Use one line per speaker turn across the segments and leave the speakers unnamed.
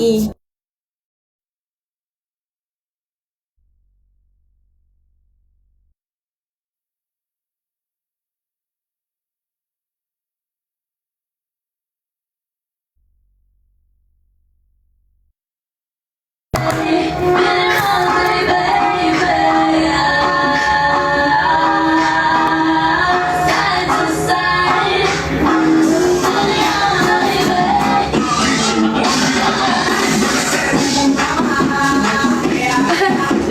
Lee.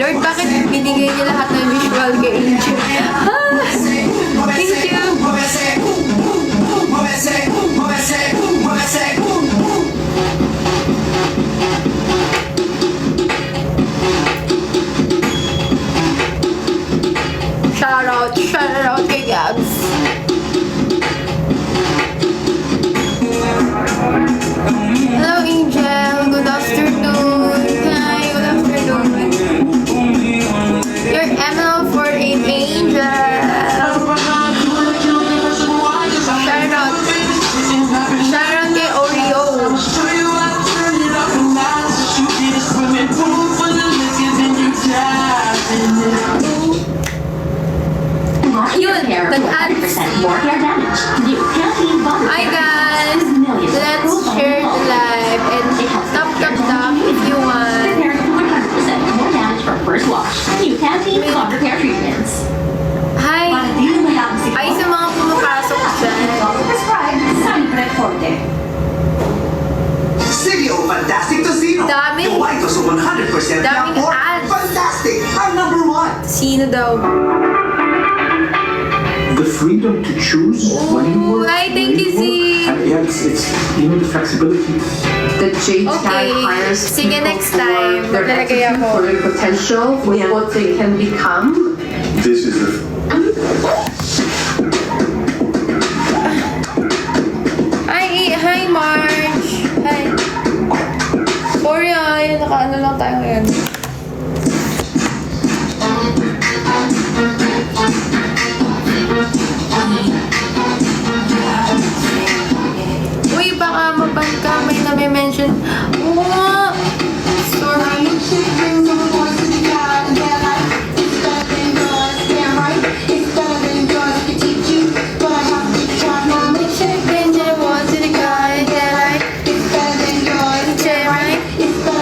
Lord, bakit binigay niyo lahat ng visual kay Angel? Ah, thank you. Shout out kay Gabs. Hello, Angel. Good afternoon. Hi, good afternoon. You're ML48 Angel. Shout out. Shout out kay Oreo. Yun, nag-add. Hi guys! Let's share the live and tap if you want. Hi! Hi sa mga pumapasok dyan.
Studio Fantastic Tocino.
Dami.
The White was 100%
Daming
more
ads.
fantastic. Ang number one.
Sino daw?
The freedom to choose when you work.
Hi, thank you, Z.
And yeah, it's the flexibility.
The Jade
Okay.
Sky hires
Sige,
people
next
who
time.
love their
Maglalagay
attitude
ako.
for their potential with what they can become.
This is the
Hi, Marge. Hi. Sorry, naka-ano lang tayo ngayon. Uy, baka maban ka, may nami-mention. Oo nga. Sorry.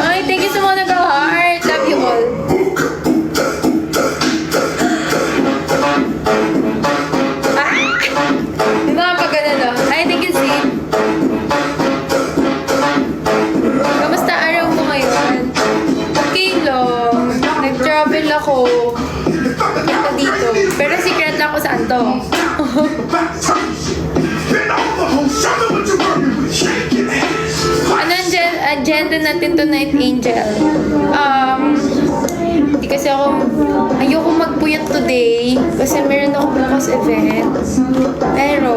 Ay, thank you sa mga nag-heart. Love you all. Ah! Yung mga pag-ano, no? Ay, thank you, Sid. Kamusta araw mo ngayon? Okay lang. Nag-travel ako. Ito dito. Pero secret lang kung saan to. Ano ang agenda natin tonight, Angel? Hindi kasi ayoko magpuyat today kasi meron ako bukas event. Pero,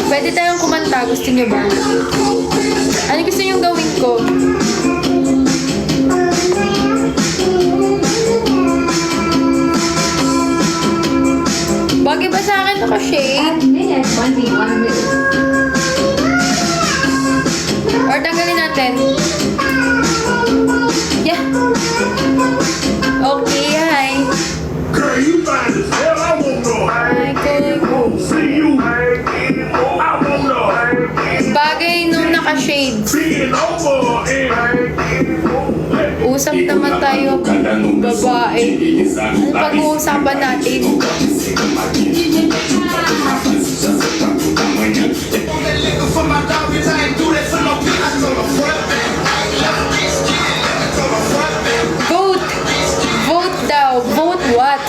pwede tayong kumanta. Gusto niyo ba? Ano gusto niyong gawin ko? Bagay ba sa akin naka-shade? Or tanggalin natin? Yeah. Okay, hi.
Girl, you fine as hell. I won't know.
Hi, cool.
See you. I won't know.
Bagay nung naka-shade.
Being over
Usap naman tayo, babae. Ano pag-uusapan natin? Vote! Vote daw! Vote what?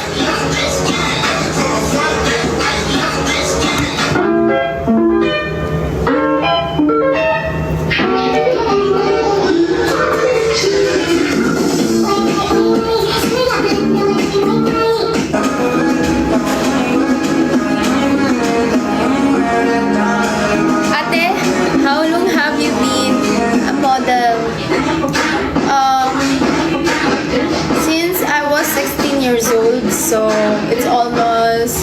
So, it's almost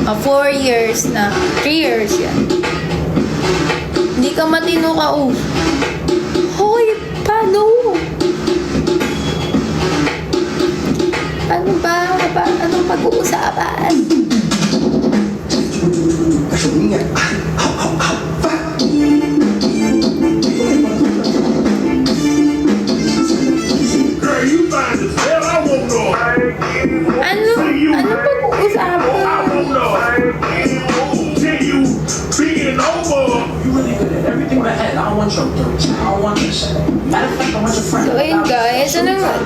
4 years na. 3 years yan. Hindi ka man matino ka, oh. Hoy, paano? Ano ba? Anong pag-uusapan?
Kasungingan.
Girl, you fine as hell. I want no.
Ano pag-uusapan?
I want no. Till you being over.
You really good at everything but head. I don't want your dirt. I don't want this. Matter of fact, I want your friend.
So, ayun guys,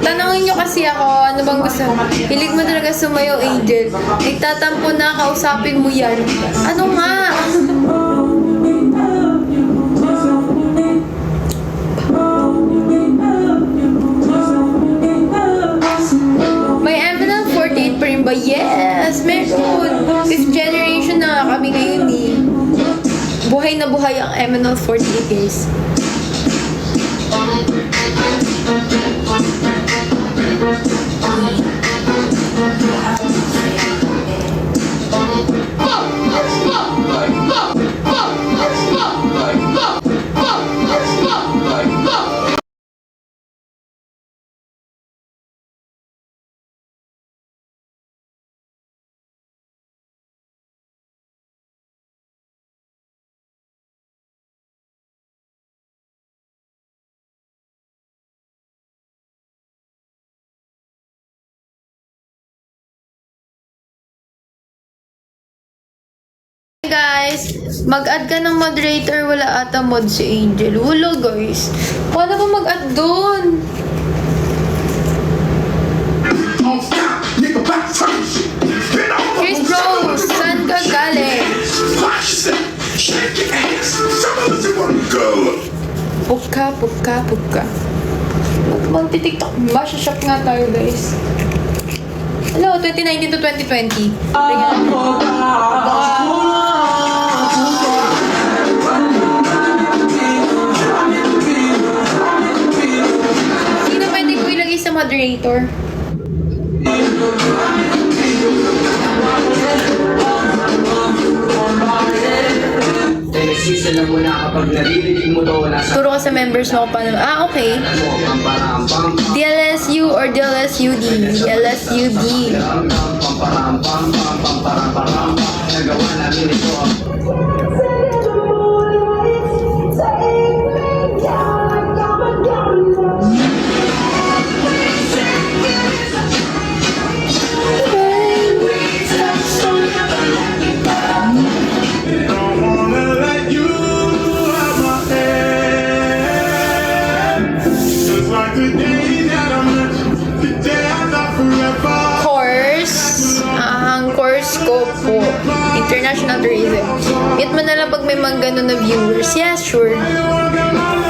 tanongin nyo kasi ako, ano bang gusto? Hilig mo talaga sumayo, Angel. Nagtatampo na, kausapin mo yan. Ano nga? May Emerald 48 pa rin ba? Yes! Meron! 5th generation na kami ngayon eh. Buhay na buhay ang Emerald 48 guys. Guys, mag-add ka ng moderator. Wala ata mod si Angel. Wala guys. Paano ba mag-add doon? Chris Bro, saan ka galing? Puka. Magti-tiktok ba? Shop nga tayo guys. Hello, 2019 to 2020. Sino pwede ko ilagay sa moderator?
Season na muna kapag naririnig mo to nasa
Turo ka sa members mo kung paano. Ah, okay. DLSU or DLSUD? DLSUD.
Nagawa namin ito.
Don't wanna let you out my head. Just like the day that I met you, the day I thought forever.
Course. Ang course ko po, International Tourism. Hit mo na lang pag may mga ganun na viewers. Yeah, sure.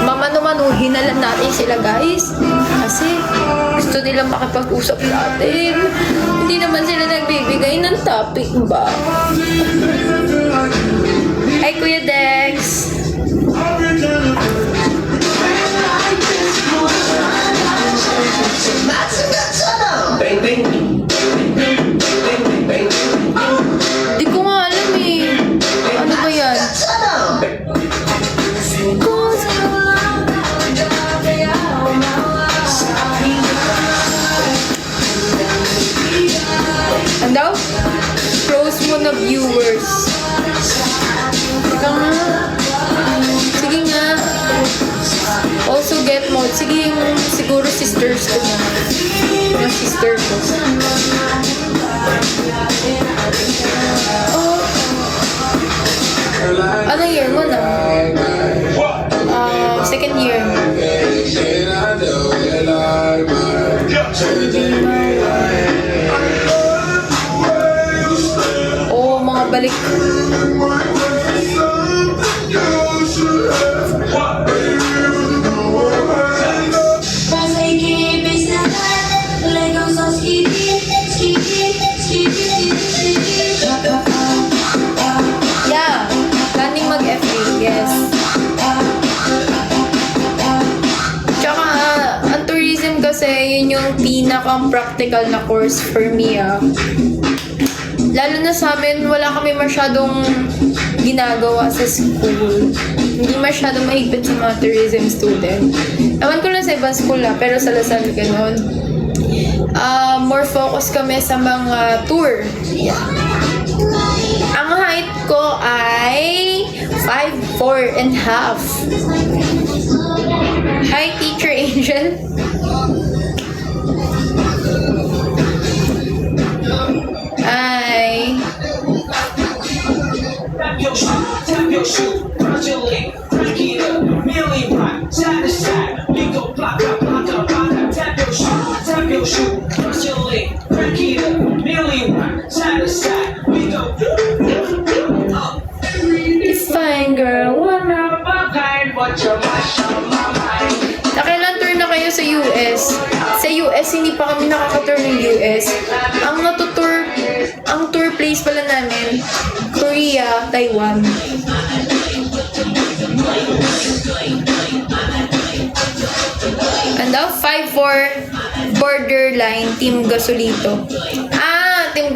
Mamano-manuhin na lang natin sila, guys. Kasi gusto nilang makipag-usap natin. Hindi naman sila nagbibigay ng topic ba? Hi, Kuya Dex. Di ko nga alam eh. Ano ba yan? Ano daw? Close mo na viewers. Teka nga. Sige nga. Also get mode. Sige yung siguro sisters ko na. Yung sister ko. Oh. Anong year mo na? Second year. Oh, mga balik. Yeah, planning mag-FA, yes. Tsaka, ang tourism kasi, yun yung pinakang practical na course for me, ah. Lalo na sa amin, wala kami masyadong ginagawa sa school. Hindi masyado mahigpit sa mga tourism student. Ewan ko lang sa ibang school pero sa Lasal ganon. More focus kami sa mga tour. Yeah. Ang height ko ay 5'4 and half. Hi, Teacher Angel. Ay.
Tap your shoe, cross your leg, crank it up, milli rock, side to side, we go block, block, block, block, tap your shoe, cross your leg, crank it up, milli rock, side to side, we go up.
It's fine, girl.
Wanna behind, but you're on my mind.
Nakailan tour na kayo sa US? Sa US, hindi pa kami nakaka-tour ng US. Ang tour place pala namin, Korea, Taiwan. Ano? 5'4", borderline, Team Gasolito. Team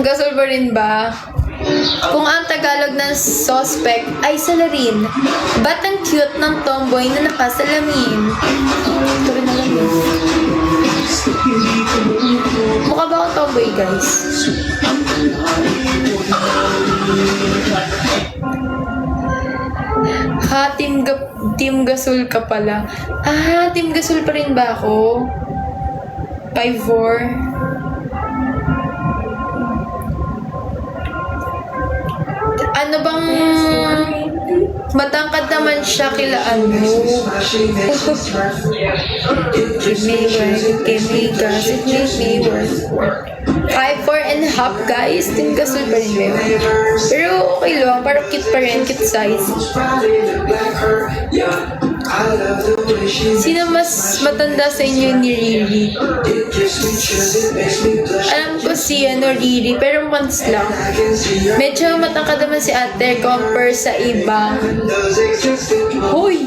Gasol ba rin ba? Kung ang Tagalog ng suspect ay salarin, ba't ang cute ng tomboy na nakasalamin? Ito rin alam yun. Mukha ba akong tomboy, guys? Ha, Team Gasol ka pala. Team Gasol pa rin ba ako? 5'4". Ano bang matangkad naman siya kila ano? Give me gas, it makes me work. 5'4 and half, guys. Team Gasol pa rin ba yun? Pero okay lang, parang cute pa rin, cute size. Sino mas matanda sa inyo ni Riri? Alam ko si Riri, pero months lang. Medyo matangkad naman si ate compare sa ibang. Hoy!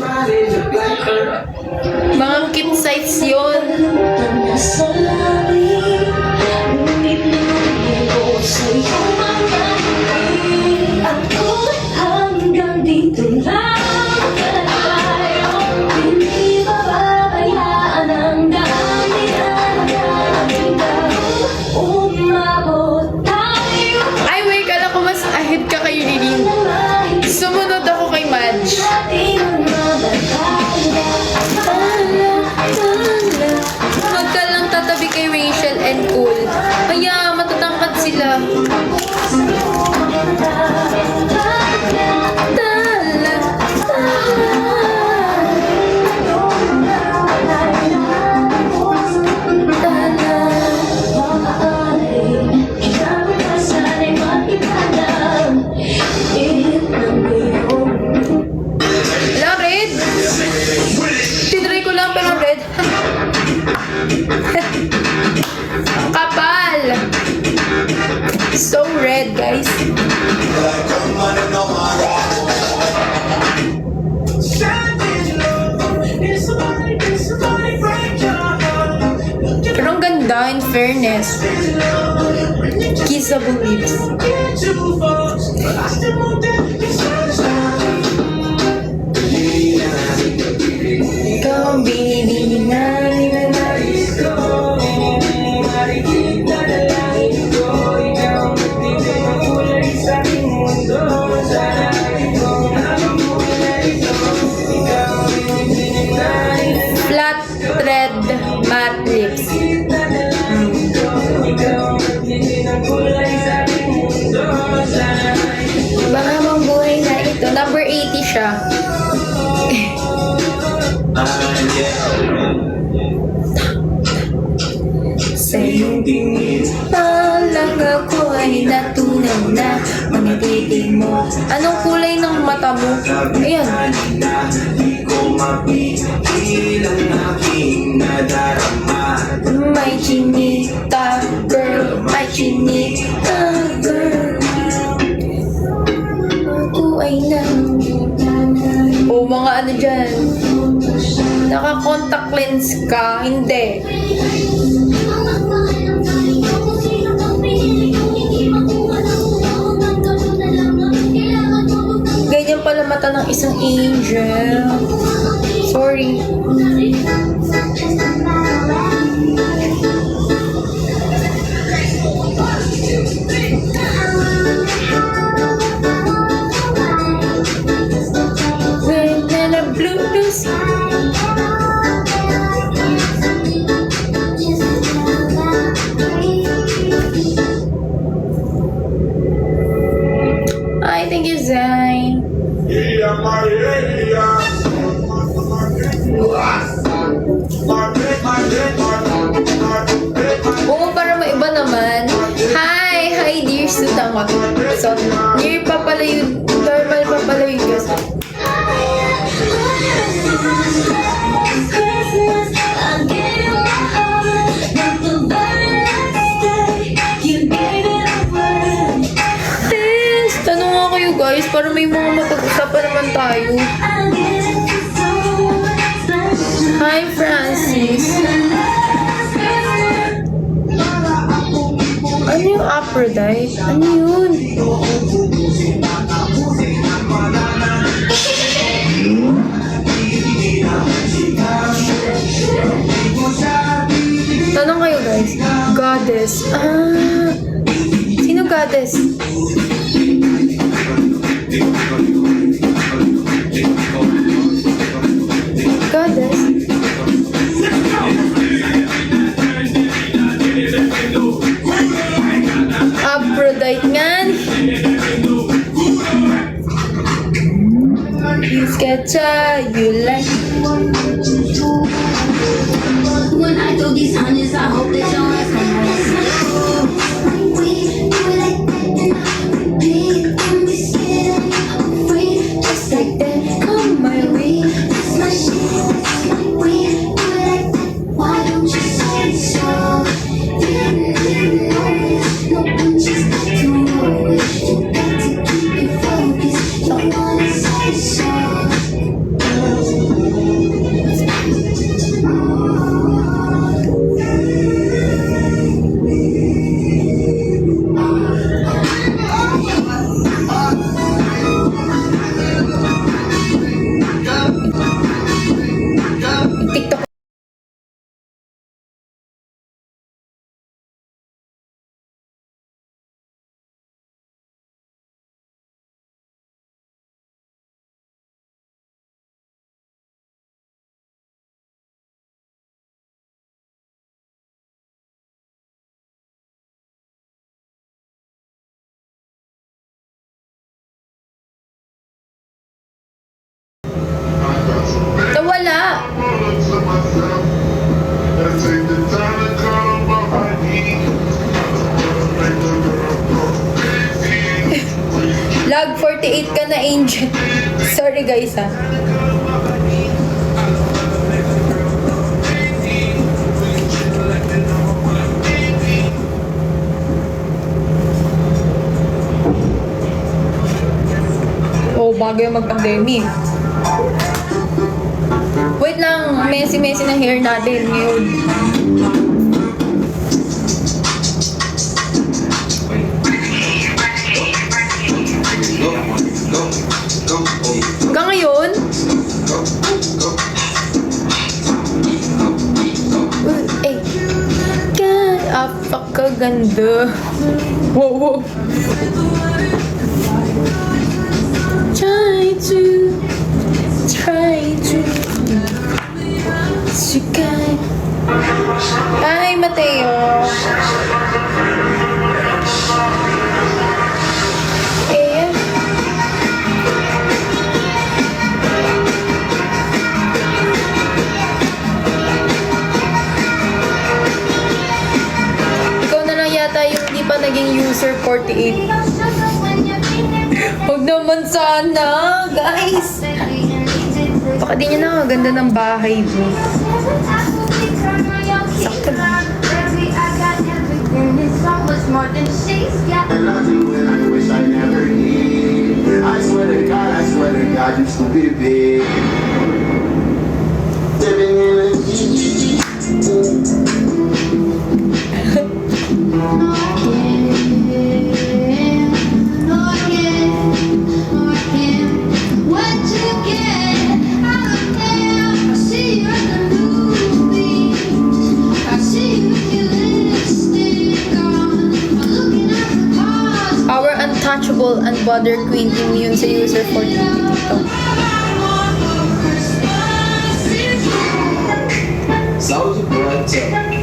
Mga cute size yun.
Hanggang dito lang tayo. Hindi babayaan ang daan umabot tayo.
Ay, wait, kala ko mas ahead ka kay Riri. Sumunod ako kay Madge. Huwag ka lang tatabi kay Rachel and Cool. Kaya matatangkad sila. Wala, red. Tinry ko lang pero red. Kapal. So red, guys. Pero ang ganda, in fairness. Kissable lips. Ikaw ang binibini na ninanais ko. Marikita na langit ko. Ikaw ang magbibig ng kulay sa aking mundo. Sana ikaw ang nakamulan ito. Ikaw ang binibini na ninanais ko. Flat thread matte lips. Ikaw ang magbibig ng kulay sa aking mundo. Sana baka mong buhay na ito. Number 80 siya. Sa iyong tingin, palang ako ay natunaw na mga titig mo. Anong kulay ng mata mo? Ayan. May chinita, girl. May chinita, girl. Ako ay mga ano dyan. Naka-contact lens ka? Hindi. pala mata ng isang angel. Sorry. When the blues. I think it's Zayn.
Yeah, my yeah.
Oo, para maiba naman. Hi, dear Sutama. So, dear pa pala yun. Normal pa pala yun guys.
Christmas, I gave you my heart, but the very next day, you gave it away.
Yes, tanong nga kayo guys, para may mga matag-usapan naman tayo.
I give it to someone special.
Hi, Francis. Ano yung Aphrodite? Ano yun? Tanong kayo guys. Goddess. Sino goddess? Goddess? Aphrodite nga. You sketcha, you like.
When I throw these hundreds, I hope that your ass come home. We do it like that, and I repeat. Don't be scared, I'm free.
Just like that, come my way.
That's my shit, that's my way. Do it like that, why don't you say so? No one just got to know it. You got to keep it focused. Don't wanna say so.
TikTok. Nawala. Lag 48 ka na, Angel. Sorry guys ha. Oh, bago yung mag-pandemic. Wait lang, messy na hair natin ngayon. Hanggang ngayon? Eh, apakaganda. Wow. Try to Sukay. Hi, Mateo. Eh. Ikaw na lang yata yung di pa naging user 48. Huwag naman sana, guys. Baka di niya nakaganda ng bahay mo. Sakto lang.
I swear to God, you stupid bitch. Living in a
Unbothered Queen, immune sa user 40 dito.
Soldier boy, tell me.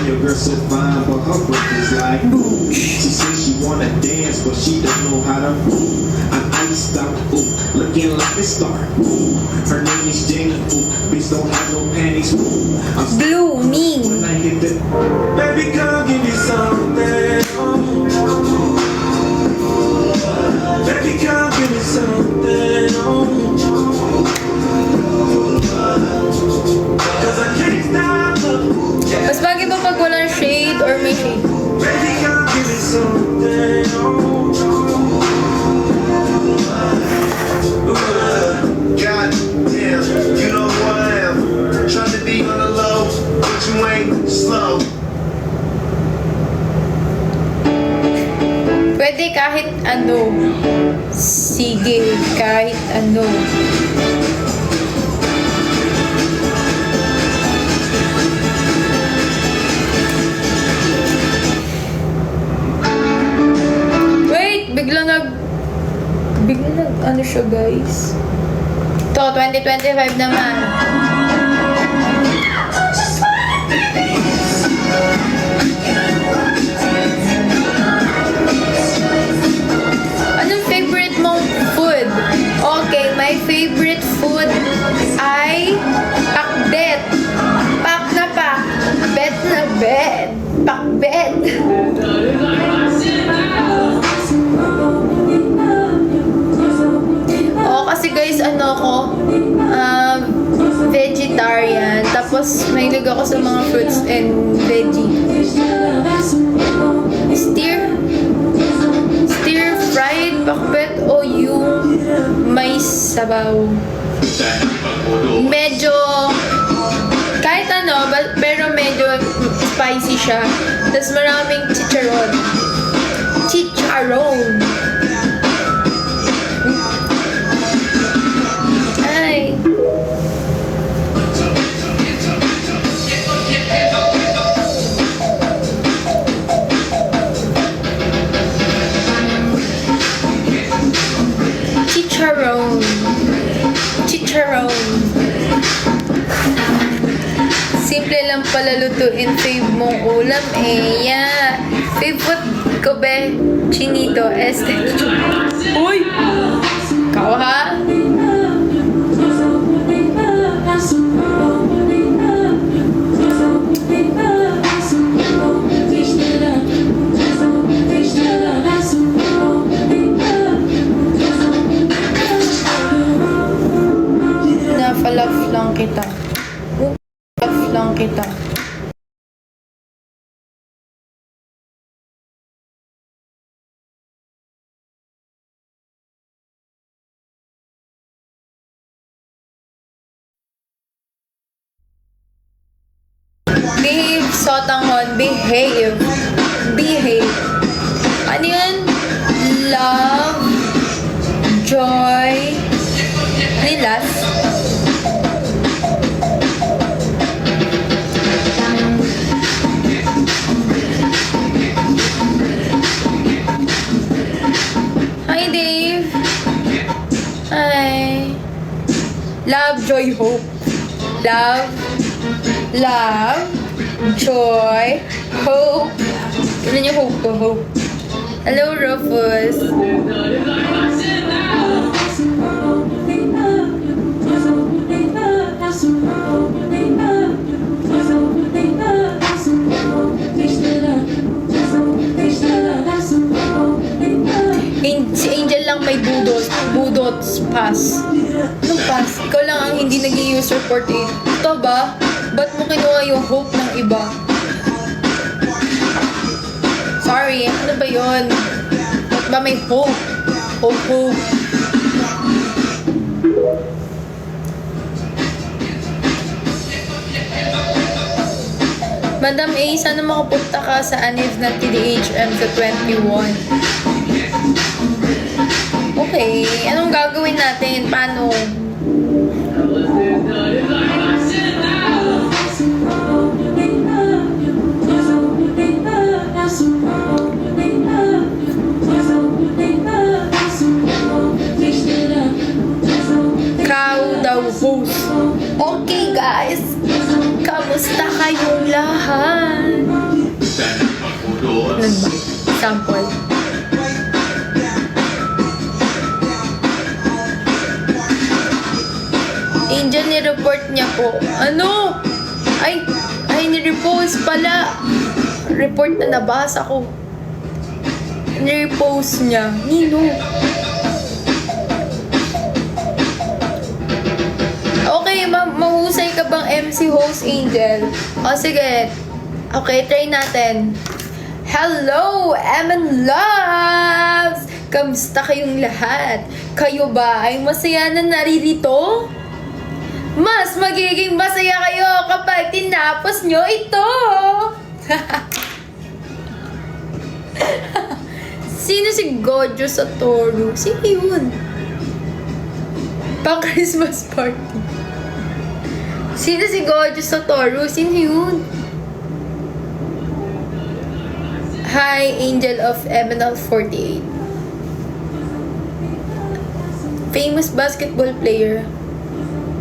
Your girl so fine, but her breath is like ooh. She says she wanna dance, but she don't know how to move. I'm iced out, ooh, looking like a star. Ooh, her name is Jane, ooh, bitch don't have no panties. Ooh, I'm
Blooming.
when I hit the baby, come give me something. Oh. Baby, come give me something. Oh. 'Cause I can't stop.
Mas bagay ba pag walang shade or may shade?
Baby, come give me something.
God damn, you know who I am. Trying to be on the low, but you ain't slow.
Pwede kahit ano. Sige, kahit ano. Wait, biglang ano siya, guys? Ito, 2025 naman. Anong favorite mong food? Okay, my favorite food ay pakbet. Pak na pak. Bet na bet. Pakbet. Oo, kasi guys, ano ako, vegetarian. Tapos, mahilig ako sa mga fruits and veggie. Stir-fried pakbet o yung may sabaw. Medyo, kahit ano, pero medyo spicy siya. Tapos maraming chicharon. Chicharon. Ay. Chicharon. Chicharon. Simple lang pala lutuin fave mong ulam eh. Yeah. Fave food ko be, chinito, este. Uy! Ikaw ha? Napalove lang kita. Love lang kita. Behave, Sotanghon. Behave. Behave. Ano yun? Love. Joy. Lilas. Hi, Dave. Hi. Love, joy, hope. Love. Love. Joy. Hope. Ano yung hope ko? Hope. Hello, Rufus. Si Angel lang may budots pass. Anong pass? Ikaw lang ang hindi nag-use report eh. Ito ba? Ba't mo kinuha yung hope ng iba? Sorry, ano ba yun? Ba't ba may hope? Hope. Madam A, sana makapunta ka sa Anif na TDHM sa 21. Okay, anong gagawin natin? Paano? Cow daw host. Okay guys, kamusta kayong lahat? Ano ba? Sample. Angel, ni-report niya po. Ano? Ay, ni-repost pala. Report na nabasa ko. Ni-repost niya. Nino? Okay, mahusay ka bang MC host, Angel? O, sige. Okay, try natin. Hello, Emin Loves! Kamusta kayong lahat? Kayo ba ay masaya na naririto? Mas magiging masaya kayo kapag tinapos nyo ito! Sino si Gojo Satoru? Sino yun? Pang Christmas party. Sino si Gojo Satoru? Sino yun? Hi, Angel of MNL48. Famous basketball player.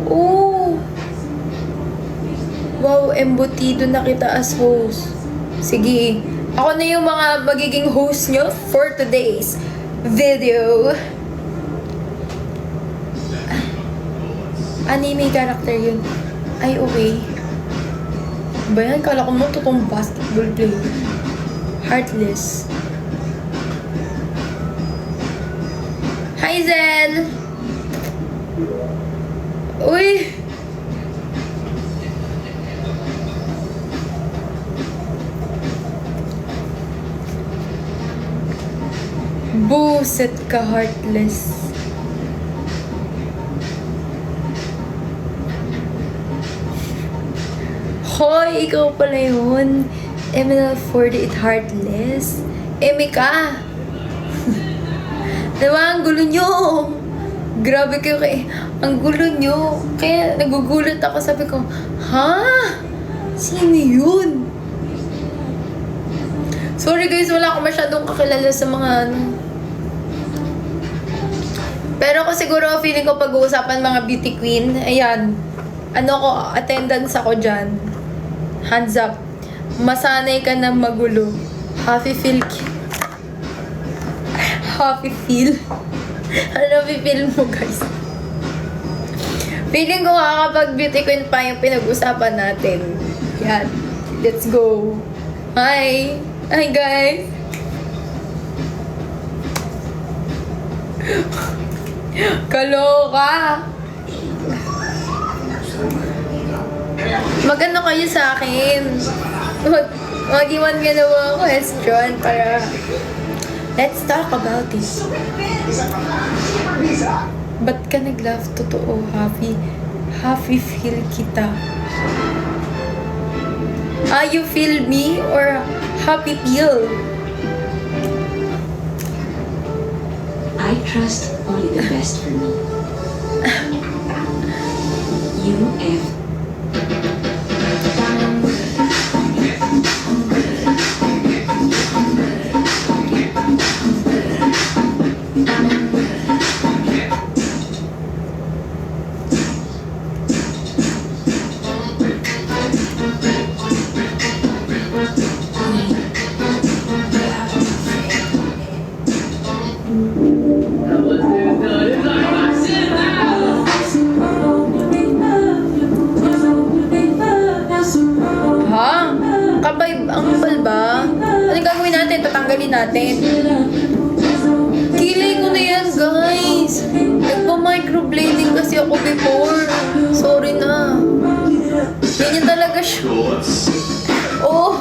Oh! Wow, embutido na kita as host. Sige, ako na yung mga magiging host nyo for today's video. Anime character yun. Ay, okay. Ba yan? Kala ko mo totoong basketball player. Heartless. Hi, Zel! Uy! Buset ka, heartless. Hoy, ikaw pala yun. ML48 Heartless. Eme ka. Diba, ang gulo nyo. Grabe kayo kay... Ang gulo nyo. Kaya nagugulat ako. Sabi ko, ha? Sino yun? Sorry guys, wala ako masyadong kakilala sa mga ano. Pero ako siguro, feeling ko pag-uusapan mga beauty queen. Ayan. Ano ko, attendance ako dyan. Hands up. Masanay ka na magulo. Happy feel. Happy feel. Ano feel mo guys? Feeling ko kapag beauty queen pa yung pinag-usapan natin. Yan. Let's go. Hi. Hi guys. Kaloka. Mag-ano kayo sa akin? Mag-iwan ka na mga question para let's talk about it. Ba't ka nag-laugh? Totoo, happy feel kita. You feel me or happy feel?
I trust only the best for me. UF.
Natin. Kilay ko na yan, guys. Nagpa-microblading kasi ako before. Sorry na. Ganyan talaga siya. Oh.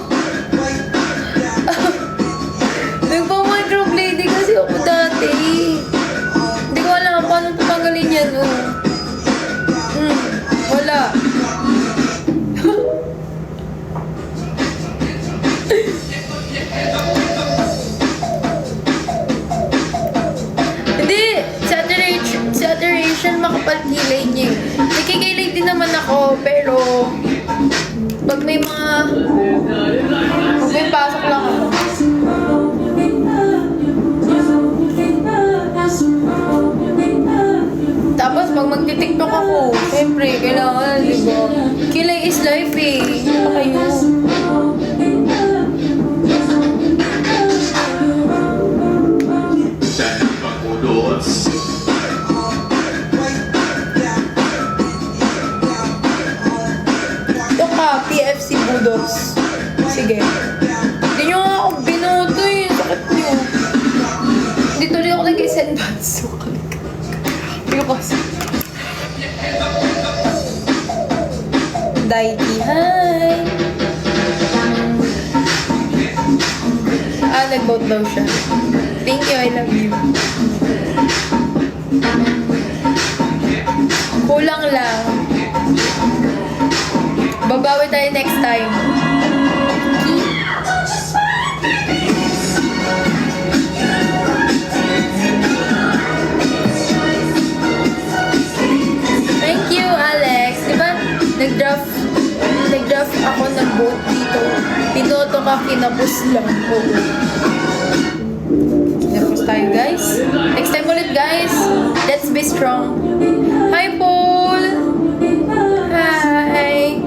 Nagpa-microblading kasi ako dati. Hindi ko alam paano tatanggalin yan, oh. Wala. Makapal kilay niya. Nakikilay din naman ako, pero pag may pasok lang ako. 10 months. Hindi ko kasi. Daiki, hi! Nag-vote daw siya. Thank you, I love you. Kulang lang. Babawi tayo next time. Thank you, Alex. Diba, nag-draft ako ng vote dito. Pinoto ka, kinapos lang. Oo. Kinapos tayo, guys. Next time ulit, guys. Let's be strong. Hi, Paul! Hi!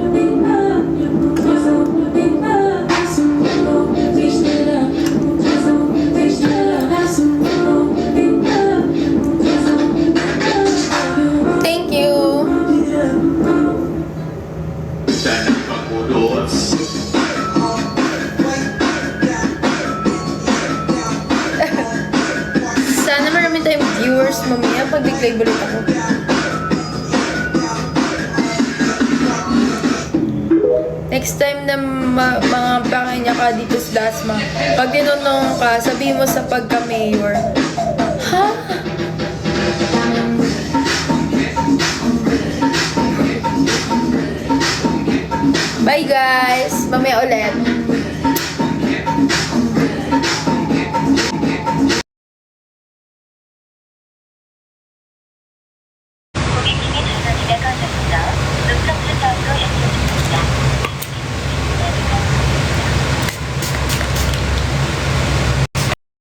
Thank you! Sana marami tayong viewers mamaya pag nag-live ulit ako. Next time na mga pakanya ka dito sa Dasma, pag tinanong ka, sabihin mo sa pagka-mayor, ha? Bye guys! Mamaya ulit.